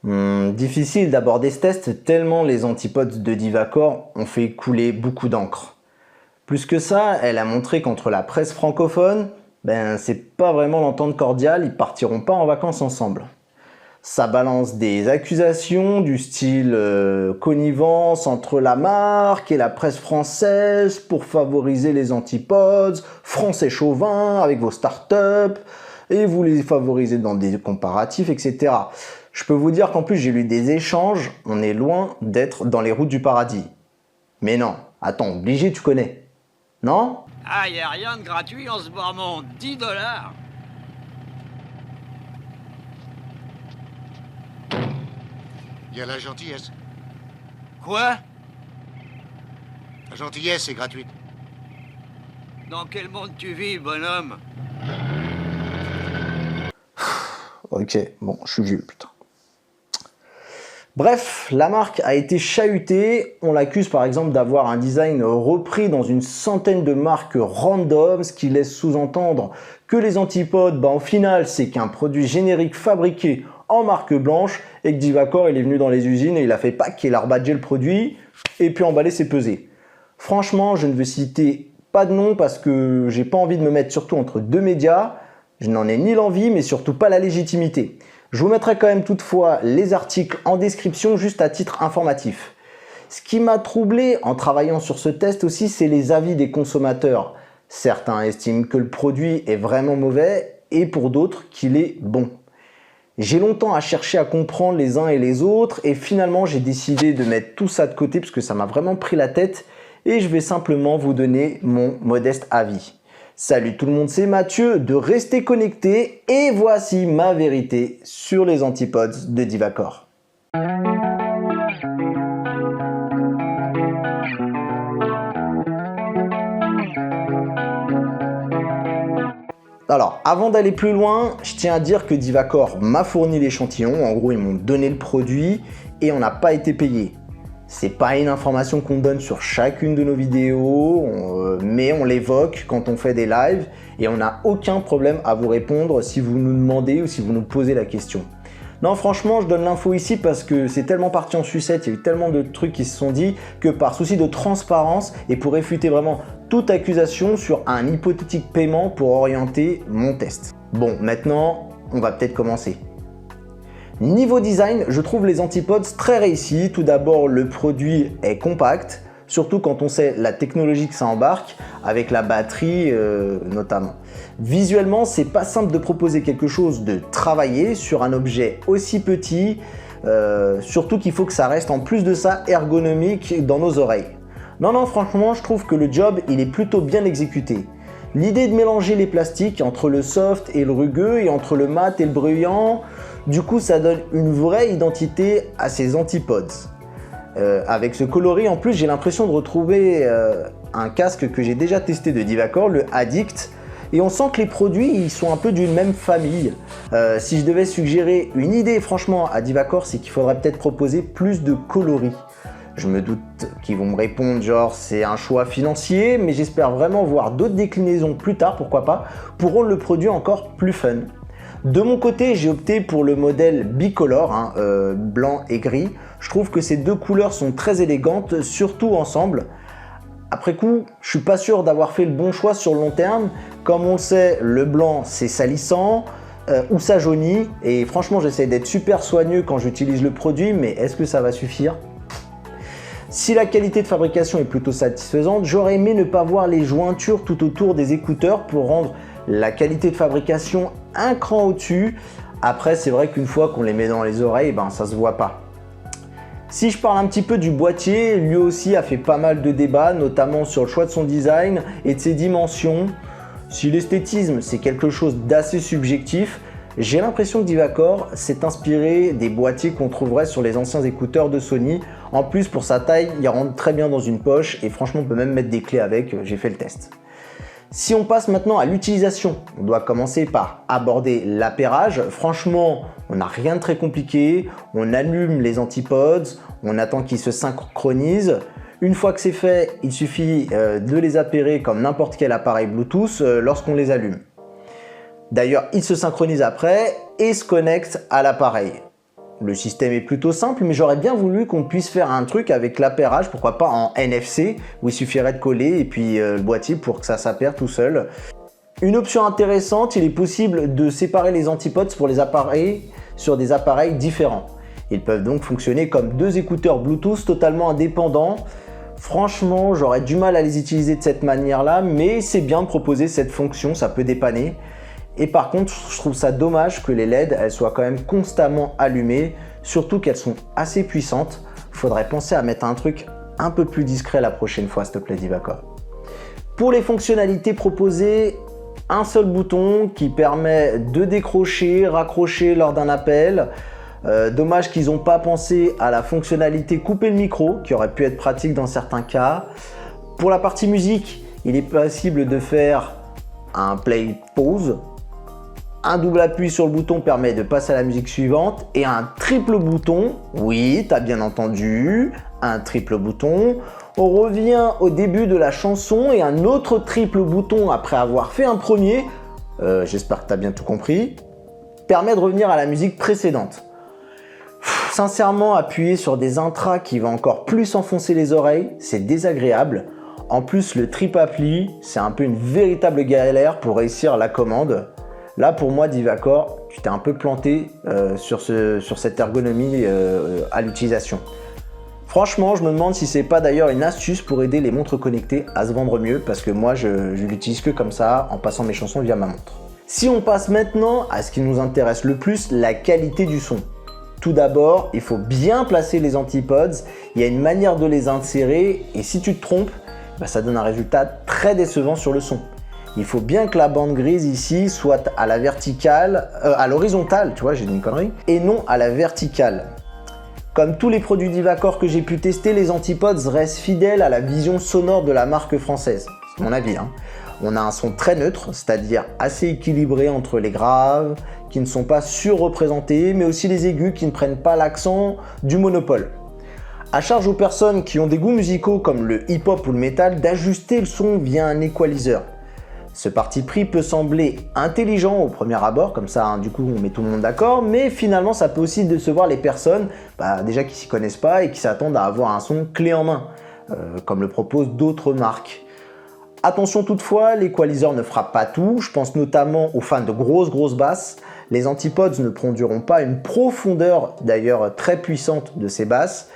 Difficile d'aborder ce test tellement les antipodes de Divacor ont fait couler beaucoup d'encre. Plus que ça, elle a montré qu'entre la presse francophone, c'est pas vraiment l'entente cordiale, ils partiront pas en vacances ensemble. Ça balance des accusations du style connivence entre la marque et la presse française pour favoriser les antipodes, français chauvin avec vos startups, et vous les favorisez dans des comparatifs, etc. Je peux vous dire qu'en plus j'ai lu des échanges, on est loin d'être dans les routes du paradis. Mais non, attends, obligé tu connais. Non? Ah, y a rien de gratuit en ce bas monde, 10 $. Il y a la gentillesse. Quoi? La gentillesse est gratuite. Dans quel monde tu vis, bonhomme? Ok, bon, je suis vieux, putain. Bref, la marque a été chahutée. On l'accuse par exemple d'avoir un design repris dans une centaine de marques random, ce qui laisse sous-entendre que les antipodes, au final, c'est qu'un produit générique fabriqué en marque blanche et que Divacor, il est venu dans les usines et il a fait pack, il a rebadgé le produit et puis emballé ses pesées. Franchement, je ne veux citer pas de nom parce que j'ai pas envie de me mettre surtout entre deux médias. Je n'en ai ni l'envie, mais surtout pas la légitimité. Je vous mettrai quand même toutefois les articles en description juste à titre informatif. Ce qui m'a troublé en travaillant sur ce test aussi, c'est les avis des consommateurs. Certains estiment que le produit est vraiment mauvais et pour d'autres qu'il est bon. J'ai longtemps à chercher à comprendre les uns et les autres et finalement j'ai décidé de mettre tout ça de côté parce que ça m'a vraiment pris la tête et je vais simplement vous donner mon modeste avis. Salut tout le monde, c'est Mathieu de Rester Connecté et voici ma vérité sur les antipodes de Divacor. Alors, avant d'aller plus loin, je tiens à dire que Divacor m'a fourni l'échantillon. En gros, ils m'ont donné le produit et on n'a pas été payé. C'est pas une information qu'on donne sur chacune de nos vidéos, mais on l'évoque quand on fait des lives et on n'a aucun problème à vous répondre si vous nous demandez ou si vous nous posez la question. Non, franchement, je donne l'info ici parce que c'est tellement parti en sucette, il y a eu tellement de trucs qui se sont dit que par souci de transparence et pour réfuter vraiment toute accusation sur un hypothétique paiement pour orienter mon test. Bon, maintenant, on va peut-être commencer. Niveau design, je trouve les antipodes très réussis. Tout d'abord, le produit est compact, surtout quand on sait la technologie que ça embarque, avec la batterie notamment. Visuellement, c'est pas simple de proposer quelque chose de travaillé sur un objet aussi petit, surtout qu'il faut que ça reste en plus de ça ergonomique dans nos oreilles. Non, franchement, je trouve que le job, il est plutôt bien exécuté. L'idée de mélanger les plastiques entre le soft et le rugueux et entre le mat et le bruyant, du coup ça donne une vraie identité à ces antipodes. Avec ce coloris en plus j'ai l'impression de retrouver un casque que j'ai déjà testé de Divacor, le Addict, et on sent que les produits ils sont un peu d'une même famille. Si je devais suggérer une idée franchement à Divacor, c'est qu'il faudrait peut-être proposer plus de coloris. Je me doute qu'ils vont me répondre genre c'est un choix financier, mais j'espère vraiment voir d'autres déclinaisons plus tard, pourquoi pas, pour rendre le produit encore plus fun. De mon côté, j'ai opté pour le modèle bicolore, blanc et gris. Je trouve que ces deux couleurs sont très élégantes, surtout ensemble. Après coup, je suis pas sûr d'avoir fait le bon choix sur le long terme. Comme on le sait, le blanc c'est salissant ou ça jaunit. Et franchement, j'essaie d'être super soigneux quand j'utilise le produit, mais est-ce que ça va suffire ? Si la qualité de fabrication est plutôt satisfaisante, j'aurais aimé ne pas voir les jointures tout autour des écouteurs pour rendre la qualité de fabrication un cran au-dessus. Après, c'est vrai qu'une fois qu'on les met dans les oreilles, ça se voit pas. Si je parle un petit peu du boîtier, lui aussi a fait pas mal de débats, notamment sur le choix de son design et de ses dimensions. Si l'esthétisme c'est quelque chose d'assez subjectif, j'ai l'impression que Divacor s'est inspiré des boîtiers qu'on trouverait sur les anciens écouteurs de Sony. En plus, pour sa taille, il rentre très bien dans une poche et franchement, on peut même mettre des clés avec, j'ai fait le test. Si on passe maintenant à l'utilisation, on doit commencer par aborder l'appairage. Franchement, on n'a rien de très compliqué. On allume les antipodes, on attend qu'ils se synchronisent. Une fois que c'est fait, il suffit de les appairer comme n'importe quel appareil Bluetooth lorsqu'on les allume. D'ailleurs, ils se synchronisent après et se connectent à l'appareil. Le système est plutôt simple, mais j'aurais bien voulu qu'on puisse faire un truc avec l'appairage, pourquoi pas en NFC, où il suffirait de coller et puis le boîtier pour que ça s'appaire tout seul. Une option intéressante, il est possible de séparer les antipodes pour les appareils sur des appareils différents. Ils peuvent donc fonctionner comme deux écouteurs Bluetooth totalement indépendants. Franchement, j'aurais du mal à les utiliser de cette manière-là, mais c'est bien de proposer cette fonction, ça peut dépanner. Et par contre, je trouve ça dommage que les LED elles soient quand même constamment allumées, surtout qu'elles sont assez puissantes. Faudrait penser à mettre un truc un peu plus discret la prochaine fois, s'il te plaît, Divacor. Pour les fonctionnalités proposées, un seul bouton qui permet de décrocher, raccrocher lors d'un appel. Dommage qu'ils n'ont pas pensé à la fonctionnalité couper le micro, qui aurait pu être pratique dans certains cas. Pour la partie musique, il est possible de faire un play pause. Un double appui sur le bouton permet de passer à la musique suivante et un triple bouton, oui, t'as bien entendu, un triple bouton. On revient au début de la chanson et un autre triple bouton après avoir fait un premier, j'espère que t'as bien tout compris, permet de revenir à la musique précédente. Sincèrement, appuyer sur des intras qui vont encore plus enfoncer les oreilles, c'est désagréable. En plus, le triple appui, c'est un peu une véritable galère pour réussir la commande. Là, pour moi, Divacor, tu t'es un peu planté sur cette ergonomie à l'utilisation. Franchement, je me demande si c'est pas d'ailleurs une astuce pour aider les montres connectées à se vendre mieux, parce que moi, je l'utilise que comme ça, en passant mes chansons via ma montre. Si on passe maintenant à ce qui nous intéresse le plus, la qualité du son. Tout d'abord, il faut bien placer les antipodes, il y a une manière de les insérer, et si tu te trompes, ça donne un résultat très décevant sur le son. Il faut bien que la bande grise ici soit à la verticale, à l'horizontale, tu vois, j'ai dit une connerie, et non à la verticale. Comme tous les produits Divacor que j'ai pu tester, les antipodes restent fidèles à la vision sonore de la marque française. C'est mon avis, hein. On a un son très neutre, c'est-à-dire assez équilibré entre les graves, qui ne sont pas surreprésentés, mais aussi les aigus qui ne prennent pas l'accent du monopole. À charge aux personnes qui ont des goûts musicaux comme le hip-hop ou le métal d'ajuster le son via un equalizer. Ce parti pris peut sembler intelligent au premier abord, comme ça hein, du coup on met tout le monde d'accord, mais finalement ça peut aussi décevoir les personnes déjà qui s'y connaissent pas et qui s'attendent à avoir un son clé en main, comme le proposent d'autres marques. Attention toutefois, l'equalizer ne fera pas tout, je pense notamment aux fans de grosses basses. Les antipodes ne produiront pas une profondeur d'ailleurs très puissante de ces basses.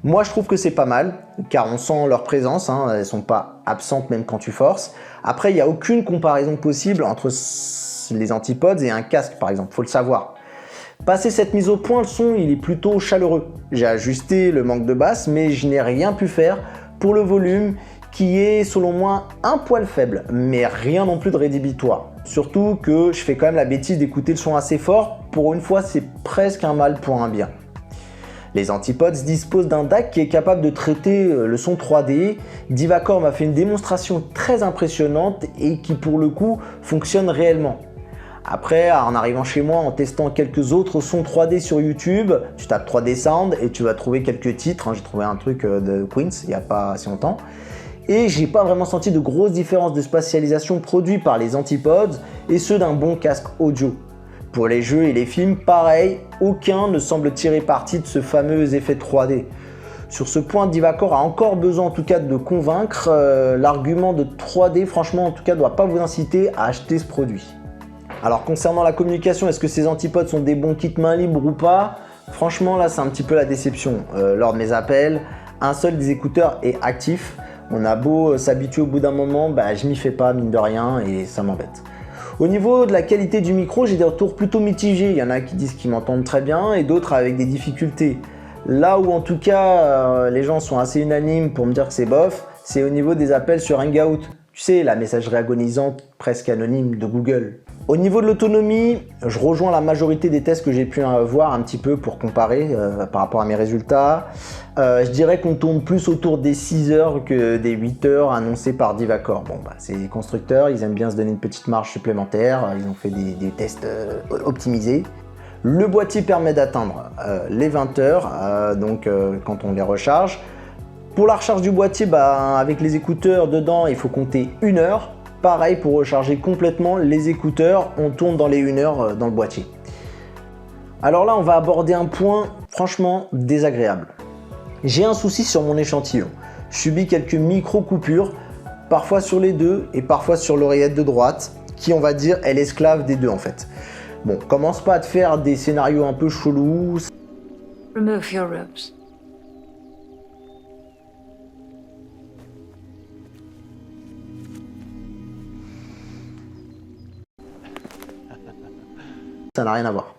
Moi je trouve que c'est pas mal, car on sent leur présence, hein, elles sont pas absentes même quand tu forces. Après il n'y a aucune comparaison possible entre les antipodes et un casque par exemple, faut le savoir. Passé cette mise au point, le son il est plutôt chaleureux. J'ai ajusté le manque de basse, mais je n'ai rien pu faire pour le volume qui est selon moi un poil faible, mais rien non plus de rédhibitoire. Surtout que je fais quand même la bêtise d'écouter le son assez fort, pour une fois c'est presque un mal pour un bien. Les antipodes disposent d'un DAC qui est capable de traiter le son 3D. Divacor m'a fait une démonstration très impressionnante et qui pour le coup fonctionne réellement. Après, en arrivant chez moi, en testant quelques autres sons 3D sur YouTube, tu tapes 3D Sound et tu vas trouver quelques titres. J'ai trouvé un truc de Queens il n'y a pas si longtemps. Et j'ai pas vraiment senti de grosses différences de spatialisation produites par les antipodes et ceux d'un bon casque audio. Pour les jeux et les films, pareil, aucun ne semble tirer parti de ce fameux effet 3D. Sur ce point, Divacor a encore besoin en tout cas de convaincre. L'argument de 3D, franchement, en tout cas, ne doit pas vous inciter à acheter ce produit. Alors concernant la communication, est-ce que ces antipodes sont des bons kits main libre ou pas? Franchement, là, c'est un petit peu la déception. Lors de mes appels, un seul des écouteurs est actif. On a beau s'habituer au bout d'un moment, je m'y fais pas, mine de rien, et ça m'embête. Au niveau de la qualité du micro, j'ai des retours plutôt mitigés. Il y en a qui disent qu'ils m'entendent très bien et d'autres avec des difficultés. Là où en tout cas les gens sont assez unanimes pour me dire que c'est bof, c'est au niveau des appels sur Hangout. Tu sais, la messagerie agonisante presque anonyme de Google. Au niveau de l'autonomie, je rejoins la majorité des tests que j'ai pu voir un petit peu pour comparer par rapport à mes résultats. Je dirais qu'on tourne plus autour des 6 heures que des 8 heures annoncées par Divacor. Bon, c'est les constructeurs, ils aiment bien se donner une petite marge supplémentaire, ils ont fait des tests optimisés. Le boîtier permet d'atteindre les 20 heures, quand on les recharge. Pour la recharge du boîtier, avec les écouteurs dedans, il faut compter 1 heure. Pareil pour recharger complètement les écouteurs, on tourne dans les 1 heure dans le boîtier. Alors là, on va aborder un point franchement désagréable. J'ai un souci sur mon échantillon. Je subis quelques micro-coupures, parfois sur les deux et parfois sur l'oreillette de droite, qui on va dire est l'esclave des deux en fait. Bon, commence pas à te faire des scénarios un peu chelous. Remove your robes. Ça n'a rien à voir.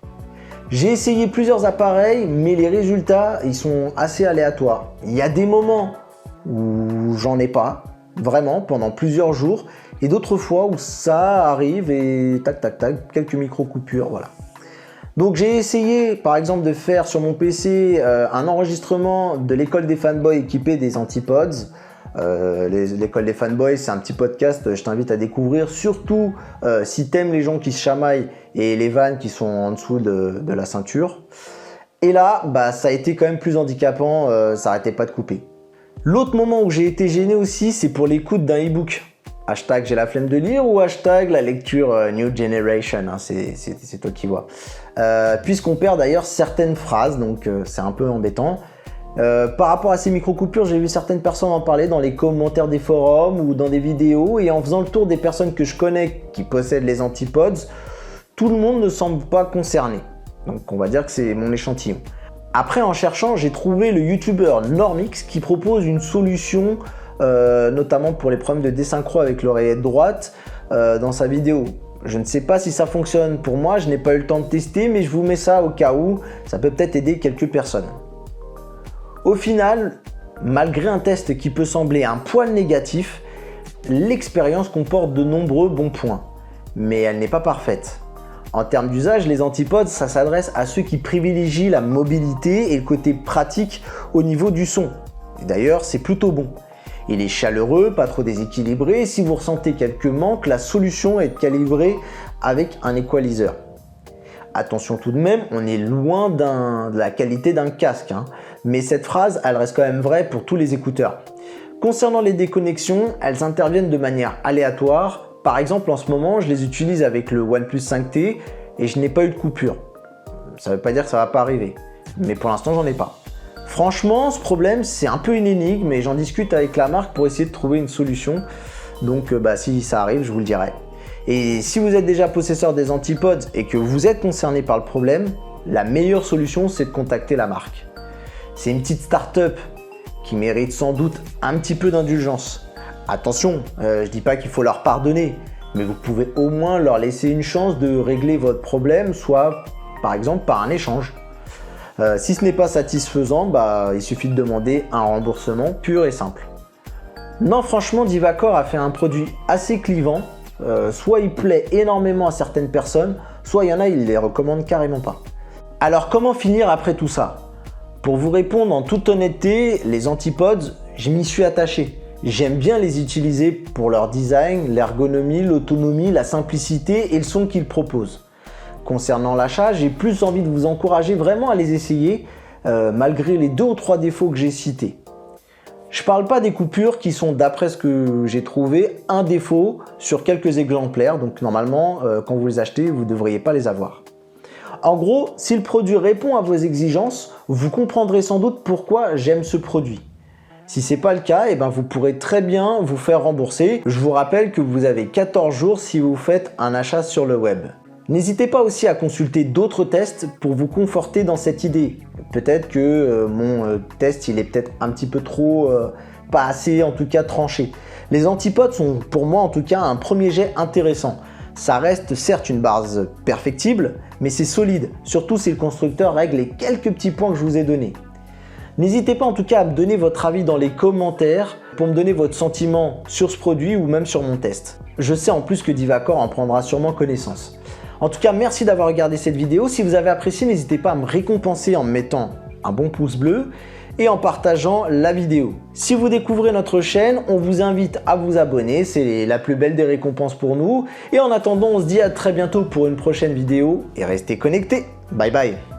J'ai essayé plusieurs appareils, mais les résultats, ils sont assez aléatoires. Il y a des moments où j'en ai pas, vraiment, pendant plusieurs jours, et d'autres fois où ça arrive et tac tac tac, quelques micro-coupures, voilà. Donc j'ai essayé, par exemple, de faire sur mon PC un enregistrement de l'école des fanboys équipée des Antipods. L'école des fanboys, c'est un petit podcast, je t'invite à découvrir, surtout si t'aimes les gens qui se chamaillent et les vannes qui sont en dessous de la ceinture. Et là, bah, ça a été quand même plus handicapant, ça arrêtait pas de couper. L'autre moment où j'ai été gêné aussi, c'est pour l'écoute d'un e-book. Hashtag j'ai la flemme de lire ou hashtag la lecture New Generation, hein, c'est toi qui vois. Puisqu'on perd d'ailleurs certaines phrases, donc c'est un peu embêtant. Par rapport à ces micro-coupures, j'ai vu certaines personnes en parler dans les commentaires des forums ou dans des vidéos, et en faisant le tour des personnes que je connais qui possèdent les Antipods, tout le monde ne semble pas concerné. Donc on va dire que c'est mon échantillon. Après, en cherchant, j'ai trouvé le youtubeur Normix qui propose une solution, notamment pour les problèmes de désynchro avec l'oreillette droite, dans sa vidéo. Je ne sais pas si ça fonctionne pour moi, je n'ai pas eu le temps de tester, mais je vous mets ça au cas où, ça peut peut-être aider quelques personnes. Au final, malgré un test qui peut sembler un poil négatif, l'expérience comporte de nombreux bons points, mais elle n'est pas parfaite. En termes d'usage, les Antipods, ça s'adresse à ceux qui privilégient la mobilité et le côté pratique au niveau du son. Et d'ailleurs, c'est plutôt bon. Il est chaleureux, pas trop déséquilibré, et si vous ressentez quelques manques, la solution est calibrée avec un equalizer. Attention tout de même, on est loin de la qualité d'un casque, hein. Mais cette phrase, elle reste quand même vraie pour tous les écouteurs. Concernant les déconnexions, elles interviennent de manière aléatoire. Par exemple, en ce moment, je les utilise avec le OnePlus 5T et je n'ai pas eu de coupure. Ça ne veut pas dire que ça ne va pas arriver, mais pour l'instant, j'en ai pas. Franchement, ce problème, c'est un peu une énigme et j'en discute avec la marque pour essayer de trouver une solution. Donc, si ça arrive, je vous le dirai. Et si vous êtes déjà possesseur des Antipods et que vous êtes concerné par le problème, la meilleure solution, c'est de contacter la marque. C'est une petite start-up qui mérite sans doute un petit peu d'indulgence. Attention, je dis pas qu'il faut leur pardonner, mais vous pouvez au moins leur laisser une chance de régler votre problème, soit par exemple par un échange. Si ce n'est pas satisfaisant, il suffit de demander un remboursement pur et simple. Non, franchement, Divacor a fait un produit assez clivant. Soit il plaît énormément à certaines personnes, soit il y en a, ils les recommandent carrément pas. Alors comment finir après tout ça ? Pour vous répondre en toute honnêteté, les Antipods, je m'y suis attaché. J'aime bien les utiliser pour leur design, l'ergonomie, l'autonomie, la simplicité et le son qu'ils proposent. Concernant l'achat, j'ai plus envie de vous encourager vraiment à les essayer, malgré les 2 ou 3 défauts que j'ai cités. Je parle pas des coupures qui sont, d'après ce que j'ai trouvé, un défaut sur quelques exemplaires, donc normalement, quand vous les achetez, vous ne devriez pas les avoir. En gros, si le produit répond à vos exigences, vous comprendrez sans doute pourquoi j'aime ce produit. Si ce n'est pas le cas, vous pourrez très bien vous faire rembourser. Je vous rappelle que vous avez 14 jours si vous faites un achat sur le web. N'hésitez pas aussi à consulter d'autres tests pour vous conforter dans cette idée. Peut-être que mon test il est peut-être un petit peu trop, pas assez en tout cas tranché. Les Antipods sont pour moi en tout cas un premier jet intéressant. Ça reste certes une base perfectible, mais c'est solide, surtout si le constructeur règle les quelques petits points que je vous ai donnés. N'hésitez pas en tout cas à me donner votre avis dans les commentaires pour me donner votre sentiment sur ce produit ou même sur mon test. Je sais en plus que Divacor en prendra sûrement connaissance. En tout cas, merci d'avoir regardé cette vidéo. Si vous avez apprécié, n'hésitez pas à me récompenser en me mettant un bon pouce bleu et en partageant la vidéo. Si vous découvrez notre chaîne, on vous invite à vous abonner, c'est la plus belle des récompenses pour nous. Et en attendant, on se dit à très bientôt pour une prochaine vidéo et restez connectés. Bye bye.